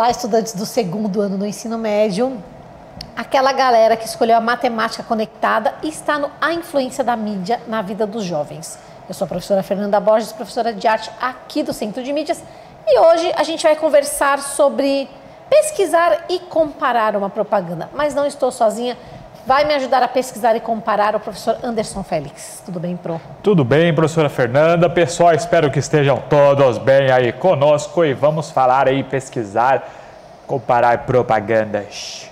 Olá, estudantes do segundo ano do ensino médio. Aquela galera que escolheu a matemática conectada e está no A Influência da Mídia na Vida dos Jovens. Eu sou a professora Fernanda Borges, professora de arte aqui do Centro de Mídias. E hoje a gente vai conversar sobre pesquisar e comparar uma propaganda. Mas não estou sozinha. Vai me ajudar a pesquisar e comparar o professor Anderson Félix. Tudo bem, Pro? Tudo bem, professora Fernanda. Pessoal, espero que estejam todos bem aí conosco e vamos falar aí, pesquisar, comparar propagandas.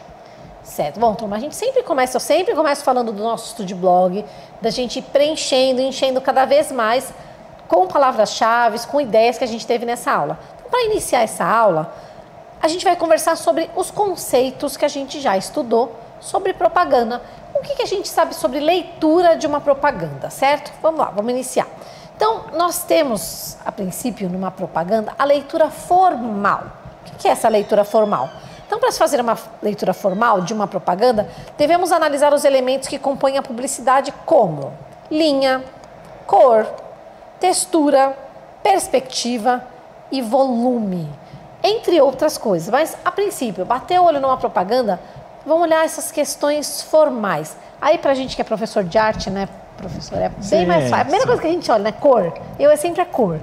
Certo. Bom, turma, eu sempre começo falando do nosso estúdio blog, da gente preenchendo, enchendo cada vez mais com palavras-chave, com ideias que a gente teve nessa aula. Então, para iniciar essa aula, a gente vai conversar sobre os conceitos que a gente já estudou sobre propaganda. O que a gente sabe sobre leitura de uma propaganda, certo? Vamos lá, vamos iniciar. Então, nós temos, a princípio, numa propaganda, a leitura formal. O que é essa leitura formal? Então, para se fazer uma leitura formal de uma propaganda, devemos analisar os elementos que compõem a publicidade como linha, cor, textura, perspectiva e volume, entre outras coisas. Mas, a princípio, bater o olho numa propaganda, vamos olhar essas questões formais. Aí, pra gente que é professor de arte, né, professor, é bem mais fácil. A primeira coisa que a gente olha, né, cor. É sempre a cor.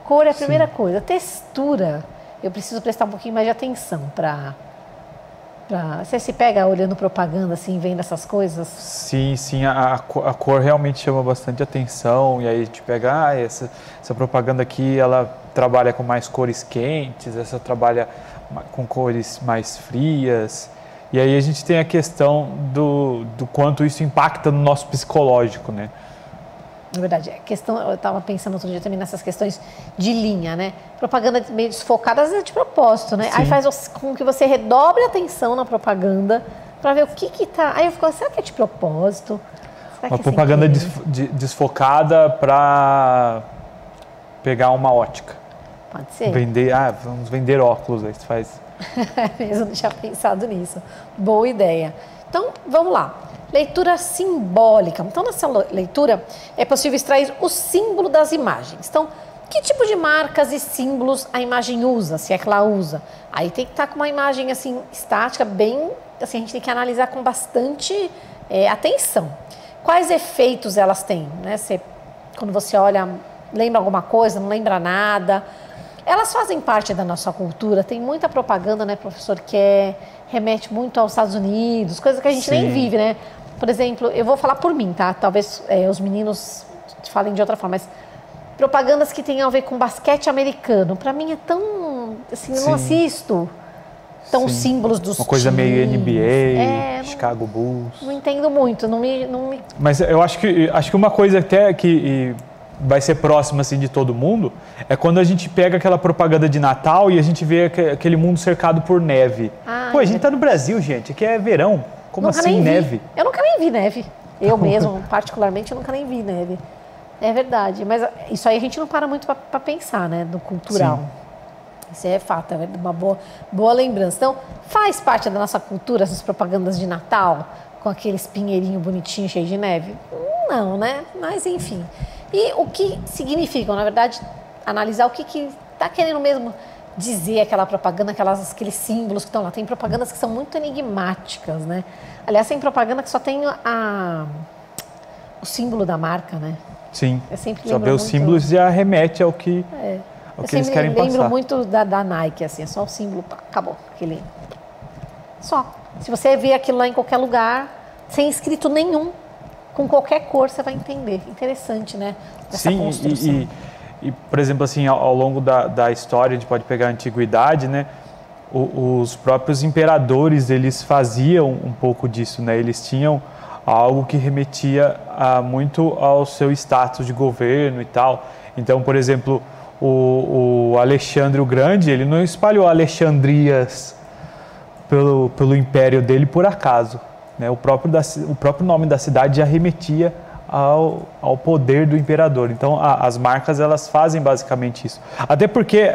Cor é a primeira coisa. Textura, eu preciso prestar um pouquinho mais de atenção para... Você se pega olhando propaganda, assim, vendo essas coisas? Sim, a cor realmente chama bastante atenção. E aí a gente pega, essa propaganda aqui, ela trabalha com mais cores quentes, essa trabalha com cores mais frias. E aí a gente tem a questão do quanto isso impacta no nosso psicológico, né? Na verdade, eu estava pensando outro dia também nessas questões de linha, né? Propaganda meio desfocada, às vezes é de propósito, né? Sim. Aí faz com que você redobre a atenção na propaganda para ver o que tá... Aí eu fico, será que é de propósito? Uma propaganda desfocada para pegar uma ótica. Pode ser. Vamos vender óculos, aí você faz... Mesmo, não tinha pensado nisso. Boa ideia. Então, vamos lá. Leitura simbólica. Então, nessa leitura, é possível extrair o símbolo das imagens. Então, que tipo de marcas e símbolos a imagem usa, se é que ela usa? Aí tem que estar com uma imagem, assim, estática, bem... Assim, a gente tem que analisar com bastante atenção. Quais efeitos elas têm, né? Quando você olha, lembra alguma coisa, não lembra nada... Elas fazem parte da nossa cultura, tem muita propaganda, né, professor, que remete muito aos Estados Unidos, coisa que a gente nem vive, né? Por exemplo, eu vou falar por mim, tá? Talvez os meninos falem de outra forma, mas propagandas que tenham a ver com basquete americano, para mim é tão, assim, eu não assisto tão símbolos dos uma coisa times. Meio NBA, Chicago Bulls. Não entendo muito, não me... Mas eu acho que uma coisa até que... vai ser próximo assim de todo mundo, é quando a gente pega aquela propaganda de Natal e a gente vê aquele mundo cercado por neve. Pô, a gente tá no Brasil, gente, aqui é verão, como nunca assim neve? Eu nunca nem vi neve, eu mesmo, particularmente, eu nunca nem vi neve. É verdade, mas isso aí a gente não para muito para pensar, né, no cultural. Sim. Isso é fato, é uma boa lembrança. Então, faz parte da nossa cultura essas propagandas de Natal, com aqueles pinheirinhos bonitinhos, cheios de neve? Não, né? Mas, enfim... E o que significam, na verdade, analisar o que está querendo mesmo dizer aquela propaganda, aqueles símbolos que estão lá. Tem propagandas que são muito enigmáticas, né? Aliás, tem propaganda que só tem o símbolo da marca, né? Sim, só ver os símbolos já remete ao que eles querem passar. Eu lembro muito da Nike, assim, é só o símbolo, acabou. Só. Se você vê aquilo lá em qualquer lugar, sem escrito nenhum, com qualquer cor você vai entender. Interessante, né? Essa construção. E, por exemplo, assim, ao longo da história, a gente pode pegar a antiguidade, né? Os próprios imperadores, eles faziam um pouco disso, né? Eles tinham algo que remetia muito ao seu status de governo e tal. Então, por exemplo, o Alexandre o Grande, ele não espalhou Alexandrias pelo império dele por acaso. Né? O próprio nome da cidade já remetia ao poder do imperador. Então, as marcas, elas fazem basicamente isso. Até porque,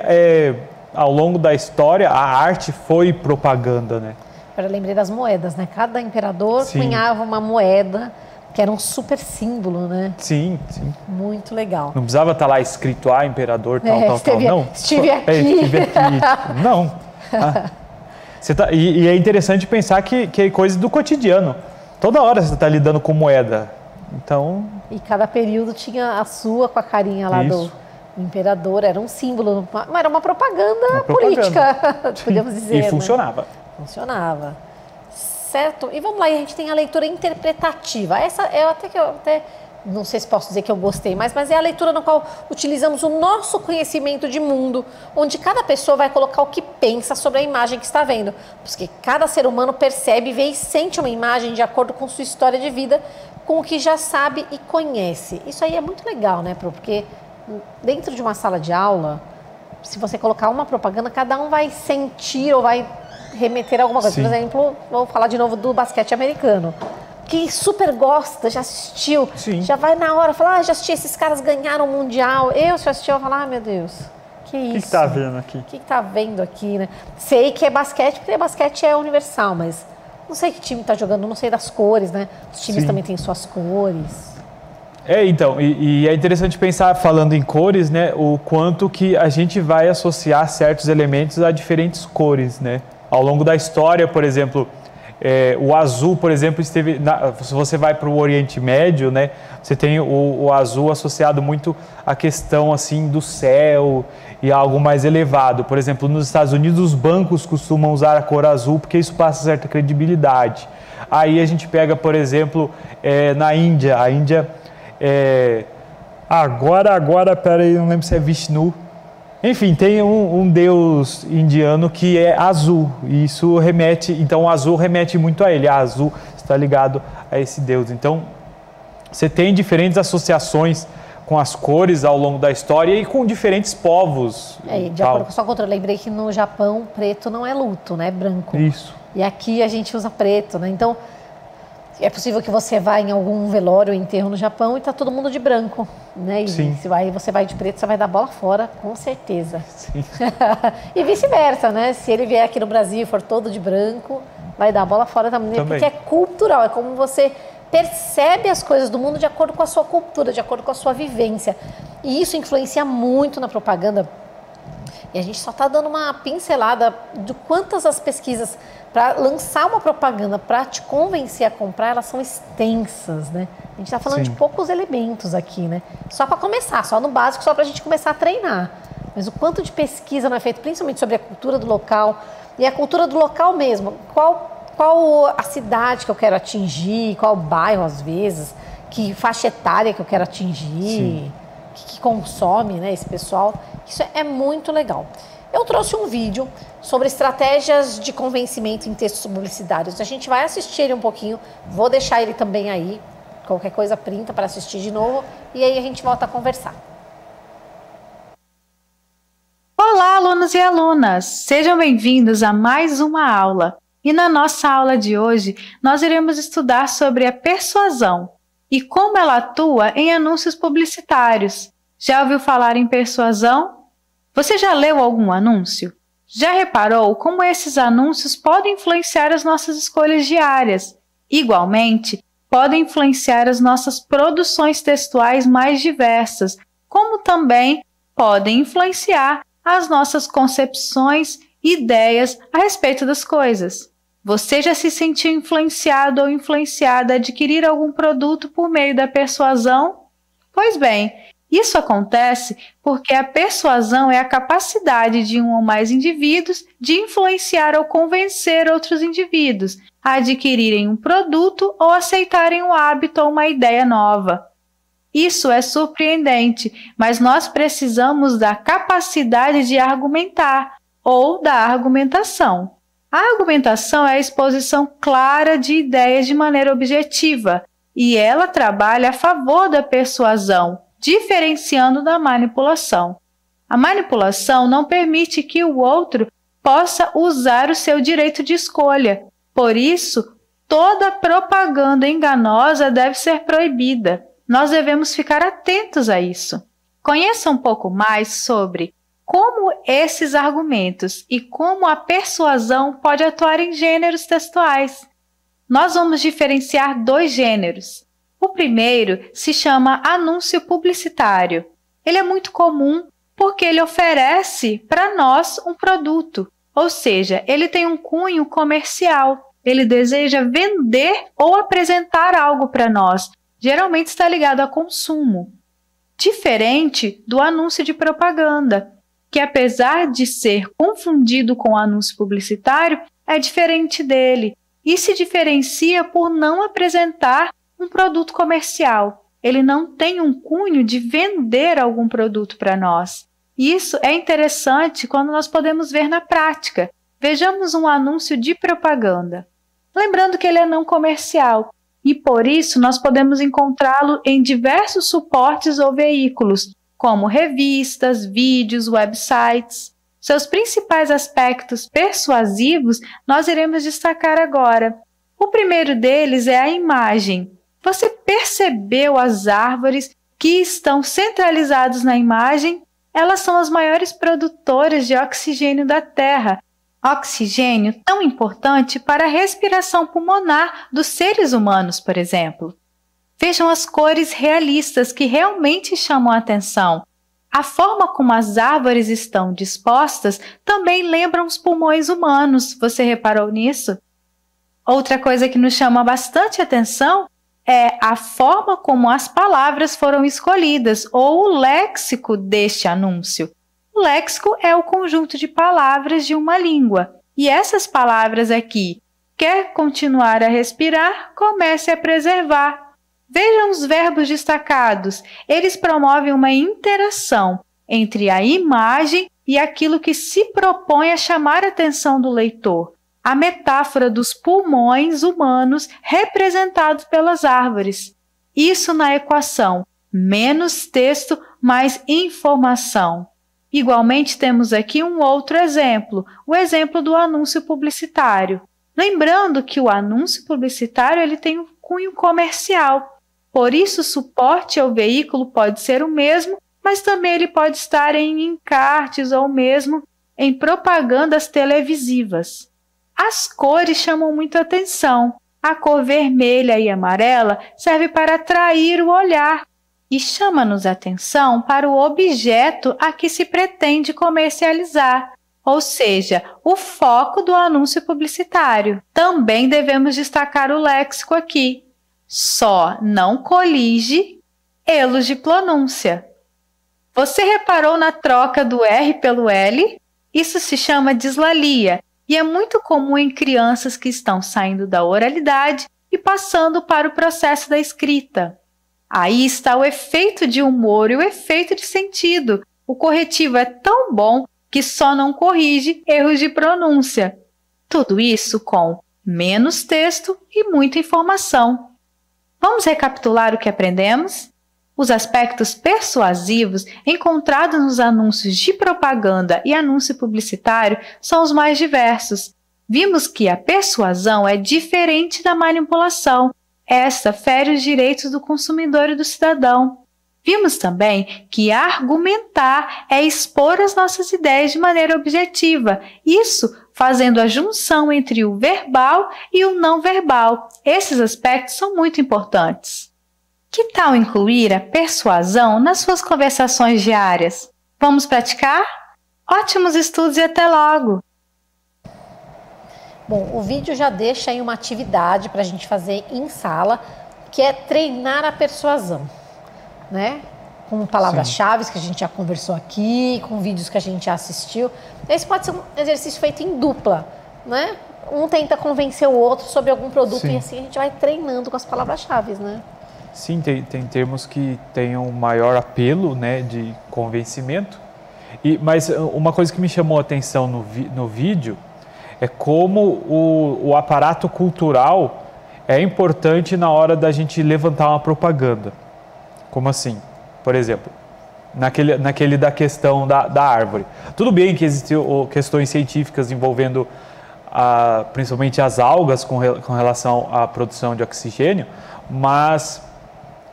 ao longo da história, a arte foi propaganda, né? Eu lembrei das moedas, né? Cada imperador cunhava uma moeda, que era um super símbolo, né? Sim. Muito legal. Não precisava estar lá escrito, imperador, tal. Não. Estive aqui. Estive aqui. Não. E é interessante pensar que é coisa do cotidiano. Toda hora você está lidando com moeda. Então... E cada período tinha a sua com a carinha lá do imperador. Era um símbolo, era uma propaganda política, podemos dizer. E funcionava. Né? Funcionava. Certo? E vamos lá, e a gente tem a leitura interpretativa. Essa é eu até não sei se posso dizer que eu gostei mais, mas é a leitura no qual utilizamos o nosso conhecimento de mundo, onde cada pessoa vai colocar o que pensa sobre a imagem que está vendo. Porque cada ser humano percebe, vê e sente uma imagem de acordo com sua história de vida, com o que já sabe e conhece. Isso aí é muito legal, né, Pro? Porque dentro de uma sala de aula, se você colocar uma propaganda, cada um vai sentir ou vai remeter a alguma coisa. Sim. Por exemplo, vou falar de novo do basquete americano. Que super gosta, já assistiu, Sim. já vai na hora falar, já assisti, esses caras ganharam o Mundial. Se eu assistir, eu vou falar, meu Deus, que isso? O que tá vendo aqui? O que tá vendo aqui, né? Sei que é basquete, porque basquete é universal, mas não sei que time tá jogando, não sei das cores, né? Os times também têm suas cores. Então, e é interessante pensar, falando em cores, né, o quanto que a gente vai associar certos elementos a diferentes cores, né? Ao longo da história, por exemplo... o azul, por exemplo, se você vai para o Oriente Médio, né, você tem o azul associado muito à questão assim, do céu e algo mais elevado. Por exemplo, nos Estados Unidos, os bancos costumam usar a cor azul porque isso passa certa credibilidade. Aí a gente pega, por exemplo, na Índia. A Índia, peraí, não lembro se é Vishnu. Enfim, tem um deus indiano que é azul, e isso remete, então o azul remete muito a ele, azul está ligado a esse deus. Então, você tem diferentes associações com as cores ao longo da história e com diferentes povos. De acordo com a sua cultura, eu lembrei que no Japão, preto não é luto, né? É branco. Isso. E aqui a gente usa preto, né? Então, é possível que você vá em algum velório ou enterro no Japão e tá todo mundo de branco, né? E Sim. você vai de preto, você vai dar bola fora, com certeza. Sim. E vice-versa, né? Se ele vier aqui no Brasil e for todo de branco, vai dar bola fora também. Porque é cultural, é como você percebe as coisas do mundo de acordo com a sua cultura, de acordo com a sua vivência. E isso influencia muito na propaganda. E a gente só está dando uma pincelada de quantas as pesquisas para lançar uma propaganda, para te convencer a comprar, elas são extensas, né? A gente está falando de poucos elementos aqui, né? Só para começar, só no básico, só para a gente começar a treinar. Mas o quanto de pesquisa não é feito, principalmente sobre a cultura do local, e a cultura do local mesmo. Qual a cidade que eu quero atingir, qual bairro, às vezes, que faixa etária que eu quero atingir, que consome, né, esse pessoal. Isso é muito legal. Eu trouxe um vídeo sobre estratégias de convencimento em textos publicitários. A gente vai assistir ele um pouquinho, vou deixar ele também aí, qualquer coisa printa para assistir de novo, e aí a gente volta a conversar. Olá, alunos e alunas! Sejam bem-vindos a mais uma aula. E na nossa aula de hoje, nós iremos estudar sobre a persuasão e como ela atua em anúncios publicitários. Já ouviu falar em persuasão? Você já leu algum anúncio? Já reparou como esses anúncios podem influenciar as nossas escolhas diárias? Igualmente, podem influenciar as nossas produções textuais mais diversas, como também podem influenciar as nossas concepções e ideias a respeito das coisas. Você já se sentiu influenciado ou influenciada a adquirir algum produto por meio da persuasão? Pois bem, isso acontece porque a persuasão é a capacidade de um ou mais indivíduos de influenciar ou convencer outros indivíduos a adquirirem um produto ou aceitarem um hábito ou uma ideia nova. Isso é surpreendente, mas nós precisamos da capacidade de argumentar ou da argumentação. A argumentação é a exposição clara de ideias de maneira objetiva, e ela trabalha a favor da persuasão, diferenciando da manipulação. A manipulação não permite que o outro possa usar o seu direito de escolha. Por isso, toda propaganda enganosa deve ser proibida. Nós devemos ficar atentos a isso. Conheça um pouco mais sobre como esses argumentos e como a persuasão pode atuar em gêneros textuais. Nós vamos diferenciar dois gêneros. O primeiro se chama anúncio publicitário. Ele é muito comum porque ele oferece para nós um produto, Ou seja, ele tem um cunho comercial. Ele deseja vender ou apresentar algo para nós. Geralmente está ligado a consumo. Diferente do anúncio de propaganda, que apesar de ser confundido com o anúncio publicitário, é diferente dele e se diferencia por não apresentar um produto comercial. Ele não tem um cunho de vender algum produto para nós. Isso é interessante quando nós podemos ver na prática. Vejamos um anúncio de propaganda. Lembrando que ele é não comercial e, por isso, nós podemos encontrá-lo em diversos suportes ou veículos, como revistas, vídeos, websites. Seus principais aspectos persuasivos nós iremos destacar agora. O primeiro deles é a imagem. Você percebeu as árvores que estão centralizadas na imagem? Elas são as maiores produtoras de oxigênio da Terra. Oxigênio tão importante para a respiração pulmonar dos seres humanos, por exemplo. Vejam as cores realistas que realmente chamam a atenção. A forma como as árvores estão dispostas também lembra os pulmões humanos. Você reparou nisso? Outra coisa que nos chama bastante atenção é a forma como as palavras foram escolhidas, ou o léxico deste anúncio. O léxico é o conjunto de palavras de uma língua. E essas palavras aqui, quer continuar a respirar, comece a preservar. Vejam os verbos destacados. Eles promovem uma interação entre a imagem e aquilo que se propõe a chamar a atenção do leitor. A metáfora dos pulmões humanos representados pelas árvores. Isso na equação menos texto, mais informação. Igualmente, temos aqui um outro exemplo, o exemplo do anúncio publicitário. Lembrando que o anúncio publicitário ele tem um cunho comercial. Por isso, o suporte ao veículo pode ser o mesmo, mas também ele pode estar em encartes ou mesmo em propagandas televisivas. As cores chamam muita atenção. A cor vermelha e amarela serve para atrair o olhar e chama-nos a atenção para o objeto a que se pretende comercializar, ou seja, o foco do anúncio publicitário. Também devemos destacar o léxico aqui. Só não colige erros de pronúncia. Você reparou na troca do R pelo L? Isso se chama dislalia e é muito comum em crianças que estão saindo da oralidade e passando para o processo da escrita. Aí está o efeito de humor e o efeito de sentido. O corretivo é tão bom que só não corrige erros de pronúncia. Tudo isso com menos texto e muita informação. Vamos recapitular o que aprendemos? Os aspectos persuasivos encontrados nos anúncios de propaganda e anúncio publicitário são os mais diversos. Vimos que a persuasão é diferente da manipulação. Esta fere os direitos do consumidor e do cidadão. Vimos também que argumentar é expor as nossas ideias de maneira objetiva, isso fazendo a junção entre o verbal e o não verbal. Esses aspectos são muito importantes. Que tal incluir a persuasão nas suas conversações diárias? Vamos praticar? Ótimos estudos e até logo! Bom, o vídeo já deixa aí uma atividade para a gente fazer em sala, que é treinar a persuasão, né? Com palavras-chave que a gente já conversou aqui, com vídeos que a gente já assistiu. Esse pode ser um exercício feito em dupla, né? Um tenta convencer o outro sobre algum produto e assim a gente vai treinando com as palavras-chave, né? Sim, tem termos que tenham maior apelo, né, de convencimento. Mas uma coisa que me chamou a atenção no vídeo é como o aparato cultural é importante na hora da gente levantar uma propaganda. Como assim? Por exemplo, naquele da questão da árvore. Tudo bem que existem questões científicas envolvendo principalmente as algas com relação à produção de oxigênio, mas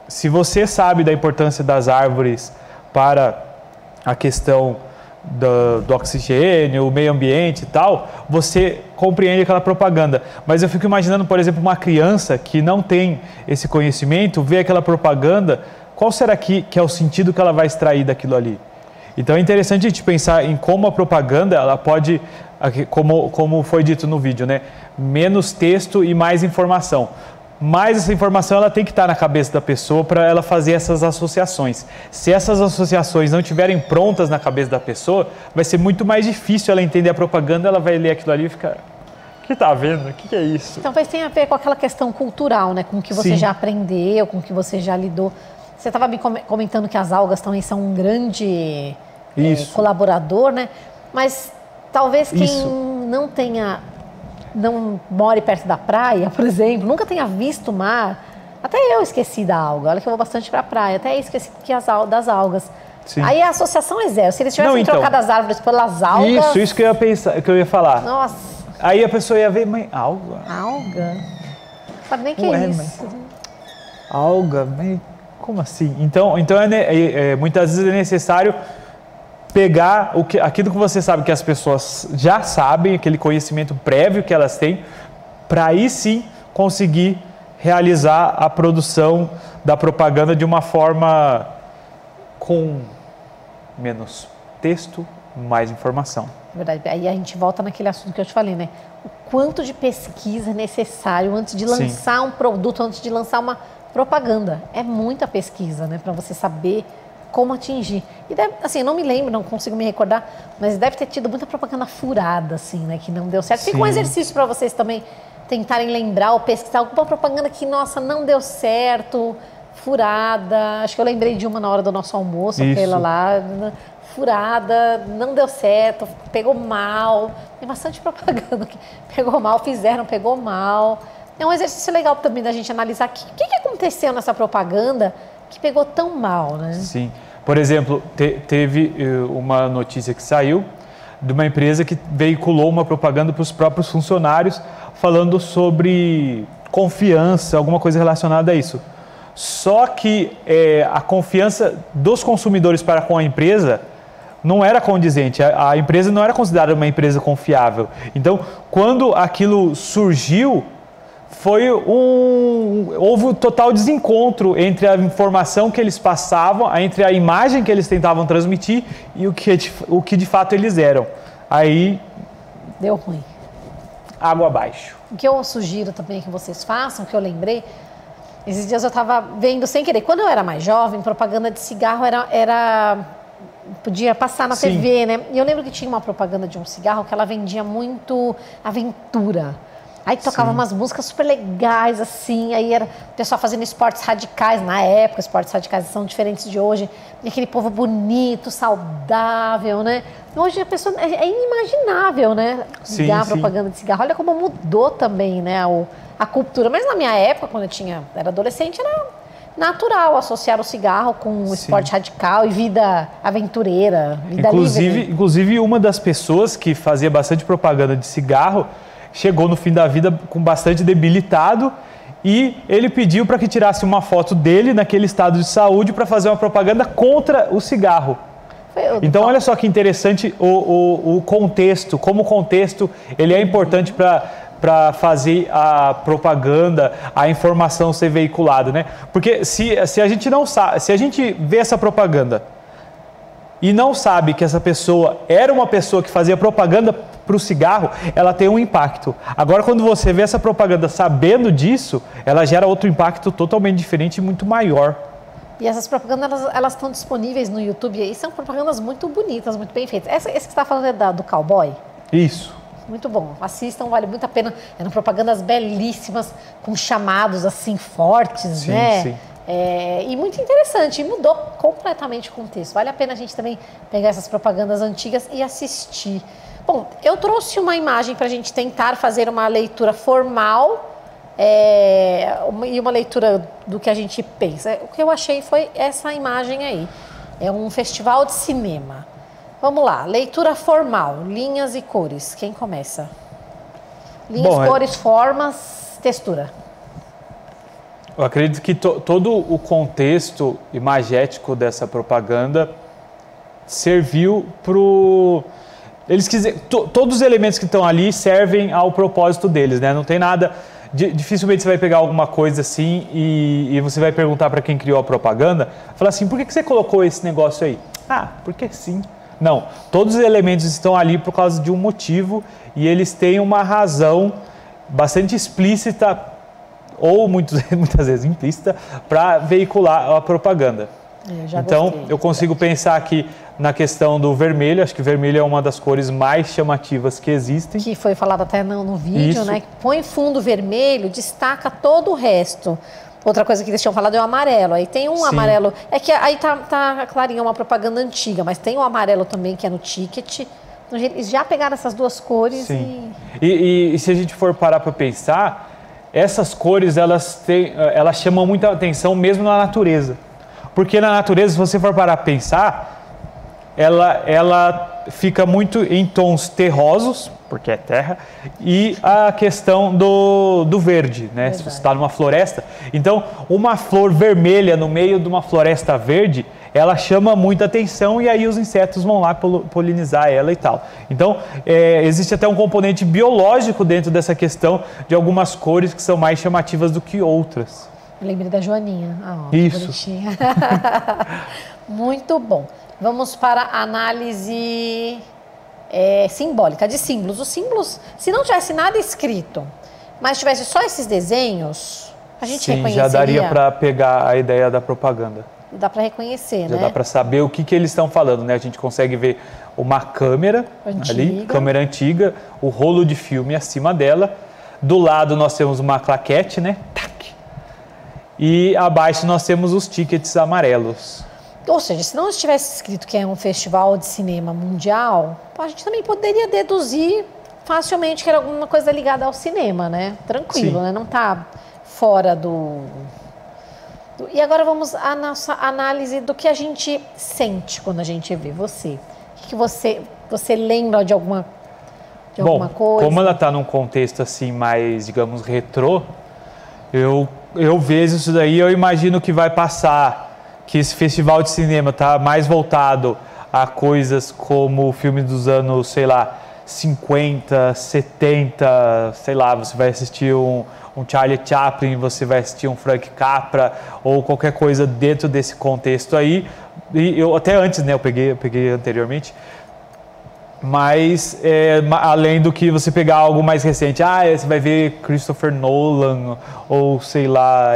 se você sabe da importância das árvores para a questão do oxigênio, o meio ambiente e tal, você compreende aquela propaganda. Mas eu fico imaginando, por exemplo, uma criança que não tem esse conhecimento, vê aquela propaganda, qual será que é o sentido que ela vai extrair daquilo ali? Então é interessante a gente pensar em como a propaganda ela pode como foi dito no vídeo, né? Menos texto e mais informação. Mas essa informação ela tem que estar na cabeça da pessoa para ela fazer essas associações. Se essas associações não estiverem prontas na cabeça da pessoa, vai ser muito mais difícil ela entender a propaganda, ela vai ler aquilo ali e ficar... O que está vendo? O que é isso? Talvez tenha a ver com aquela questão cultural, né? Com o que você Sim. já aprendeu, com o que você já lidou. Você estava me comentando que as algas também são um grande colaborador, né? Mas talvez quem não more perto da praia, por exemplo, nunca tenha visto o mar. Até eu esqueci da alga. Olha que eu vou bastante para a praia. Até eu esqueci das algas. Sim. Aí a associação é zero. Se eles tivessem trocado as árvores pelas algas... Isso que eu ia pensar, que eu ia falar. Nossa. Aí a pessoa ia ver, mãe, alga? Alga? Não sabe nem o que é isso. Mãe. Alga? Mãe, como assim? Então muitas vezes é necessário pegar aquilo que você sabe que as pessoas já sabem, aquele conhecimento prévio que elas têm, para aí sim conseguir realizar a produção da propaganda de uma forma com menos texto, mais informação. Verdade. Aí a gente volta naquele assunto que eu te falei, né? O quanto de pesquisa é necessário antes de lançar um produto, antes de lançar uma propaganda. É muita pesquisa, né? Para você saber como atingir. E deve, assim, eu não me lembro, não consigo me recordar, mas deve ter tido muita propaganda furada, assim, né? Que não deu certo. Fica um exercício para vocês também tentarem lembrar ou pesquisar alguma propaganda que, nossa, não deu certo, furada. Acho que eu lembrei de uma na hora do nosso almoço, aquela lá, furada, não deu certo, pegou mal. Tem bastante propaganda que pegou mal, pegou mal. É um exercício legal também da gente analisar o que aconteceu nessa propaganda que pegou tão mal, né? Sim. Por exemplo, teve uma notícia que saiu de uma empresa que veiculou uma propaganda para os próprios funcionários falando sobre confiança, alguma coisa relacionada a isso. Só que a confiança dos consumidores para com a empresa não era condizente, a empresa não era considerada uma empresa confiável. Então, quando aquilo surgiu, houve um total desencontro entre a informação que eles passavam, entre a imagem que eles tentavam transmitir e o que de fato eles eram. Aí... deu ruim. Água abaixo. O que eu sugiro também que vocês façam, que eu lembrei, esses dias eu estava vendo sem querer. Quando eu era mais jovem, propaganda de cigarro podia passar na TV, né? E eu lembro que tinha uma propaganda de um cigarro que ela vendia muito aventura. Aí tocava umas músicas super legais, assim, aí era o pessoal fazendo esportes radicais na época, esportes radicais são diferentes de hoje, e aquele povo bonito, saudável, né? Hoje a pessoa, é inimaginável, né? Ligar a propaganda de cigarro. Olha como mudou também, né, a cultura. Mas na minha época, quando eu era adolescente, era natural associar o cigarro com esporte radical e vida aventureira, vida livre. Inclusive, uma das pessoas que fazia bastante propaganda de cigarro chegou no fim da vida com bastante debilitado e ele pediu para que tirasse uma foto dele naquele estado de saúde para fazer uma propaganda contra o cigarro. Então, olha só que interessante o contexto, como o contexto ele é importante para fazer a propaganda, a informação ser veiculada, né? Porque se a gente não sabe, se a gente vê essa propaganda e não sabe que essa pessoa era uma pessoa que fazia propaganda para o cigarro, ela tem um impacto. Agora, quando você vê essa propaganda sabendo disso, ela gera outro impacto totalmente diferente e muito maior. E essas propagandas, elas estão disponíveis no YouTube e são propagandas muito bonitas, muito bem feitas. Esse que você está falando é do cowboy? Isso. Muito bom. Assistam, vale muito a pena. Eram propagandas belíssimas, com chamados assim fortes, né? Sim. E muito interessante, e mudou completamente o contexto. Vale a pena a gente também pegar essas propagandas antigas e assistir. Bom, eu trouxe uma imagem para a gente tentar fazer uma leitura formal e uma leitura do que a gente pensa. O que eu achei foi essa imagem aí. É um festival de cinema. Vamos lá, leitura formal, linhas e cores. Quem começa? Linhas, cores, formas, textura. Eu acredito que todo o contexto imagético dessa propaganda serviu para o... todos os elementos que estão ali servem ao propósito deles, né? Não tem nada... Dificilmente você vai pegar alguma coisa assim e você vai perguntar para quem criou a propaganda, falar assim, por que você colocou esse negócio aí? Ah, porque sim. Não, todos os elementos estão ali por causa de um motivo e eles têm uma razão bastante explícita ou muitas vezes implícita para veicular a propaganda. Então, eu consigo pensar aqui na questão do vermelho. Acho que o vermelho é uma das cores mais chamativas que existem. Que foi falado até no vídeo, Isso. né? Põe fundo vermelho, destaca todo o resto. Outra coisa que eles tinham falado é o amarelo. Aí tem um Sim. amarelo. É que aí tá clarinho, é uma propaganda antiga, mas tem o amarelo também, que é no ticket. Então, eles já pegaram essas duas cores. Sim. E se a gente for parar para pensar, essas cores elas chamam muita atenção mesmo na natureza. Porque na natureza, se você for parar para pensar, ela fica muito em tons terrosos, porque é terra, e a questão do verde, né? Se você está numa floresta. Então, uma flor vermelha no meio de uma floresta verde, ela chama muita atenção e aí os insetos vão lá polinizar ela e tal. Então, existe até um componente biológico dentro dessa questão de algumas cores que são mais chamativas do que outras. Eu lembrei da Joaninha. Isso. Muito bom. Vamos para a análise simbólica, de símbolos. Os símbolos, se não tivesse nada escrito, mas tivesse só esses desenhos, a gente reconheceria. Já daria para pegar a ideia da propaganda. Dá para reconhecer, né? Já dá para saber o que eles estão falando, né? A gente consegue ver uma câmera ali, câmera antiga, o rolo de filme acima dela. Do lado nós temos uma claquete, né? Tac. E abaixo nós temos os tickets amarelos. Ou seja, se não estivesse escrito que é um festival de cinema mundial, a gente também poderia deduzir facilmente que era alguma coisa ligada ao cinema, né? Tranquilo, né? Não está fora do... E agora vamos à nossa análise do que a gente sente quando a gente vê você. O que você lembra de alguma coisa? Como ela está num contexto assim mais, digamos, retrô, eu vejo isso daí, eu imagino que vai passar, que esse festival de cinema está mais voltado a coisas como filmes dos anos, sei lá, 50, 70, sei lá, você vai assistir um Charlie Chaplin, você vai assistir um Frank Capra ou qualquer coisa dentro desse contexto aí. E eu até antes, né, eu peguei anteriormente. Mas além do que você pegar algo mais recente, você vai ver Christopher Nolan ou sei lá,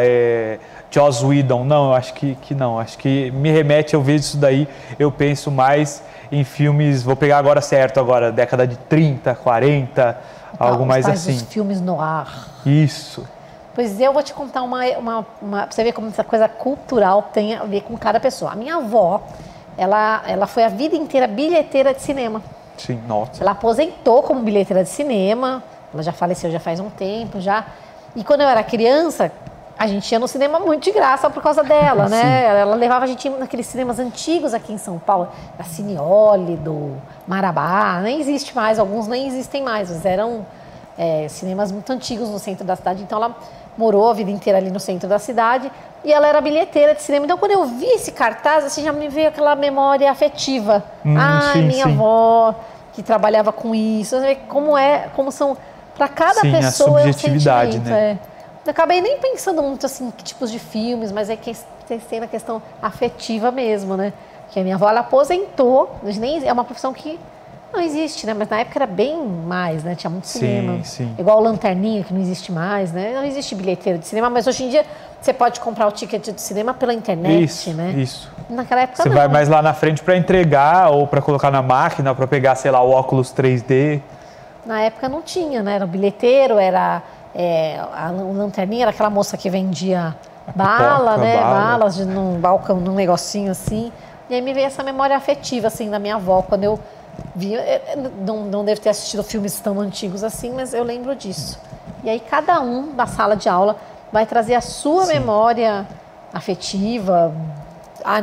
Joss Whedon. Não, eu acho que não. Acho que me remete, eu vejo isso daí, eu penso mais em filmes, vou pegar agora, década de 30, 40, algo mais assim. Os filmes noir. Isso. Pois eu vou te contar pra você ver como essa coisa cultural tem a ver com cada pessoa. A minha avó, ela foi a vida inteira bilheteira de cinema. Sim, nossa. Ela aposentou como bilheteira de cinema, ela já faleceu já faz um tempo já. E quando eu era criança, a gente ia no cinema muito de graça por causa dela, né? Ela levava a gente naqueles cinemas antigos aqui em São Paulo, da Cineole, do Marabá, nem existe mais, alguns nem existem mais, mas eram cinemas muito antigos no centro da cidade. Então ela morou a vida inteira ali no centro da cidade e ela era bilheteira de cinema. Então quando eu vi esse cartaz, assim, já me veio aquela memória afetiva. Minha avó que trabalhava com isso, como são para cada pessoa a subjetividade, é um sentimento, né? Eu acabei nem pensando muito assim que tipos de filmes, mas tem a questão afetiva mesmo, né? Que a minha avó ela aposentou, é uma profissão que não existe, né? Mas na época era bem mais, né? Tinha muito cinema. Sim. Igual o Lanterninha, que não existe mais, né? Não existe bilheteira de cinema, mas hoje em dia você pode comprar o ticket de cinema pela internet, né? Isso. Naquela época você não. vai mais lá na frente para entregar ou para colocar na máquina, para pegar, sei lá, o óculos 3D. Na época não tinha, né? Era o bilheteiro, era a Lanterninha, era aquela moça que vendia bala, né? Balas num balcão, num negocinho assim. E aí me veio essa memória afetiva, assim, da minha avó, quando eu vi. Não devo ter assistido filmes tão antigos assim, mas eu lembro disso. E aí cada um da sala de aula vai trazer a sua memória afetiva.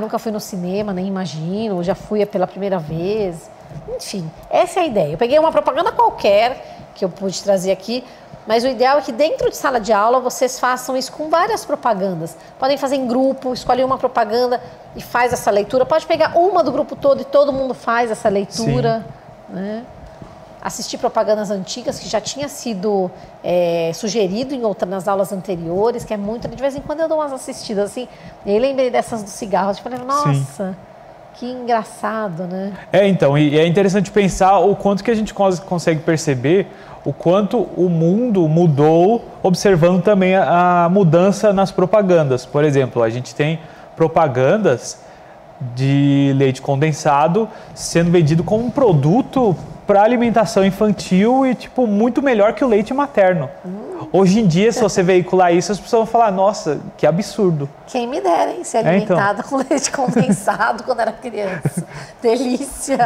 Nunca fui no cinema, nem imagino, já fui pela primeira vez. Enfim, essa é a ideia. Eu peguei uma propaganda qualquer que eu pude trazer aqui, mas o ideal é que dentro de sala de aula vocês façam isso com várias propagandas. Podem fazer em grupo, escolher uma propaganda e faz essa leitura. Pode pegar uma do grupo todo e todo mundo faz essa leitura, né? Assistir propagandas antigas que já tinha sido sugerido nas aulas anteriores, que é muito... De vez em quando eu dou umas assistidas assim. E aí lembrei dessas do cigarro. Tipo, nossa, Que engraçado, né? Então, e é interessante pensar o quanto que a gente consegue perceber o quanto o mundo mudou, observando também a mudança nas propagandas. Por exemplo, a gente tem propagandas de leite condensado sendo vendido como um produto para alimentação infantil e, tipo, muito melhor que o leite materno. Hoje em dia, se você veicular isso, as pessoas vão falar, nossa, que absurdo. Quem me dera, hein, ser alimentada com leite condensado quando era criança. Delícia!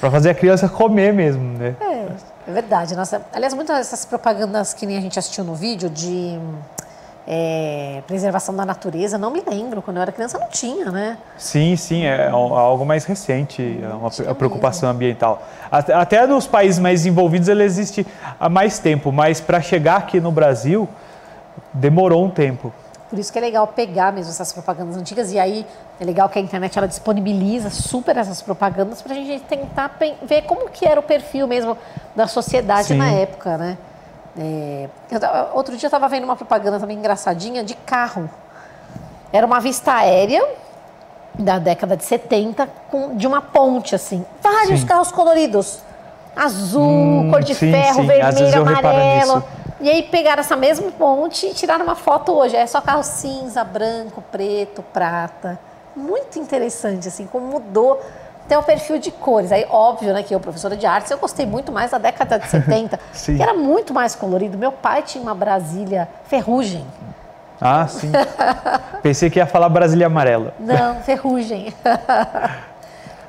Para fazer a criança comer mesmo, né? É verdade. Nossa, aliás, muitas dessas propagandas que nem a gente assistiu no vídeo de preservação da natureza, não me lembro. Quando eu era criança não tinha, né? Sim, é algo mais recente, uma preocupação ambiental. Até nos países mais desenvolvidos ela existe há mais tempo, mas para chegar aqui no Brasil demorou um tempo. Por isso que é legal pegar mesmo essas propagandas antigas, e aí é legal que a internet ela disponibiliza super essas propagandas para a gente tentar ver como que era o perfil mesmo da sociedade na época, né? Outro dia eu estava vendo uma propaganda também engraçadinha de carro. Era uma vista aérea da década de 70 de uma ponte, assim. Vários carros coloridos. Azul, cor de ferro, vermelho, amarelo. E aí pegaram essa mesma ponte e tiraram uma foto hoje. É só carro cinza, branco, preto, prata. Muito interessante, assim, como mudou até o perfil de cores. Aí, óbvio, né, que eu, professora de artes, eu gostei muito mais da década de 70, que era muito mais colorido. Meu pai tinha uma Brasília Ferrugem. Ah, sim. Pensei que ia falar Brasília amarela. Não, Ferrugem.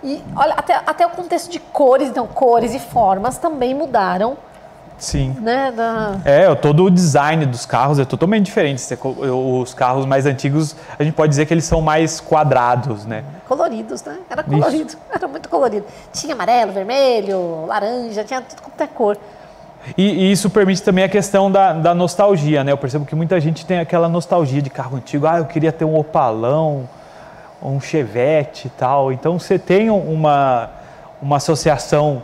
E olha, até o contexto de cores, então, cores e formas também mudaram. Sim. Né, todo o design dos carros é totalmente diferente. Os carros mais antigos, a gente pode dizer que eles são mais quadrados, né? Coloridos, né? Era colorido, era muito colorido. Tinha amarelo, vermelho, laranja, tinha tudo quanto é cor. E isso permite também a questão da nostalgia, né? Eu percebo que muita gente tem aquela nostalgia de carro antigo. Ah, eu queria ter um Opalão, um Chevette e tal. Então você tem uma associação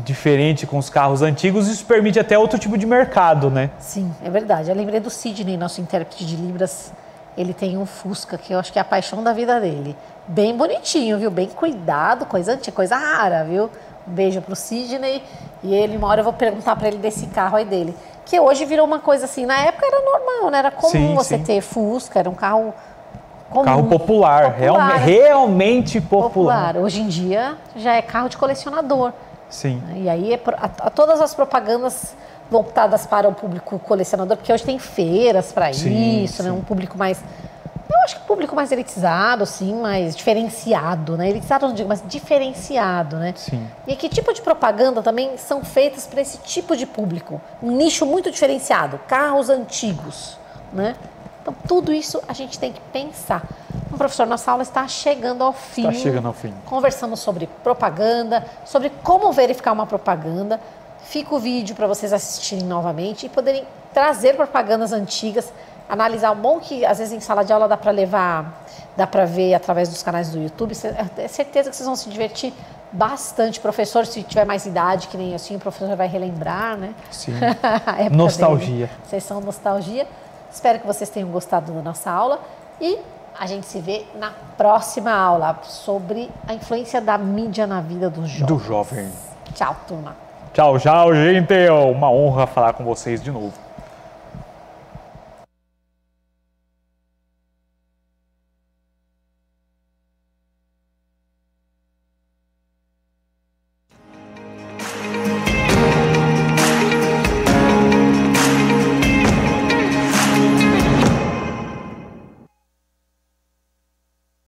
diferente com os carros antigos, isso permite até outro tipo de mercado, né? Sim, é verdade. Eu lembrei do Sidney, nosso intérprete de Libras. Ele tem um Fusca, que eu acho que é a paixão da vida dele. Bem bonitinho, viu? Bem cuidado, coisa antiga, coisa rara, viu? Um beijo pro Sidney. E ele, uma hora eu vou perguntar para ele desse carro aí dele. Que hoje virou uma coisa assim, na época era normal, né? Era comum você ter Fusca, era um carro comum. Carro popular. Realmente popular. Hoje em dia já é carro de colecionador. Sim. E aí todas as propagandas voltadas para o público colecionador, porque hoje tem feiras para isso, né? Um público mais, eu acho que um público mais elitizado, sim, mais diferenciado, né? Elitizado não digo, mas diferenciado, né? Sim. E que tipo de propaganda também são feitas para esse tipo de público? Um nicho muito diferenciado, carros antigos, né? Então, tudo isso a gente tem que pensar. Então, professor, nossa aula está chegando ao fim. Está chegando ao fim. Conversamos sobre propaganda, sobre como verificar uma propaganda. Fica o vídeo para vocês assistirem novamente e poderem trazer propagandas antigas, analisar o bom que, às vezes, em sala de aula dá para ver através dos canais do YouTube. É certeza que vocês vão se divertir bastante. Professor, se tiver mais idade, que nem assim, o professor vai relembrar, né? Sim. Nostalgia. Sessão nostalgia. Espero que vocês tenham gostado da nossa aula e a gente se vê na próxima aula sobre a influência da mídia na vida dos jovens. Do jovem. Tchau, turma. Tchau, gente. Uma honra falar com vocês de novo.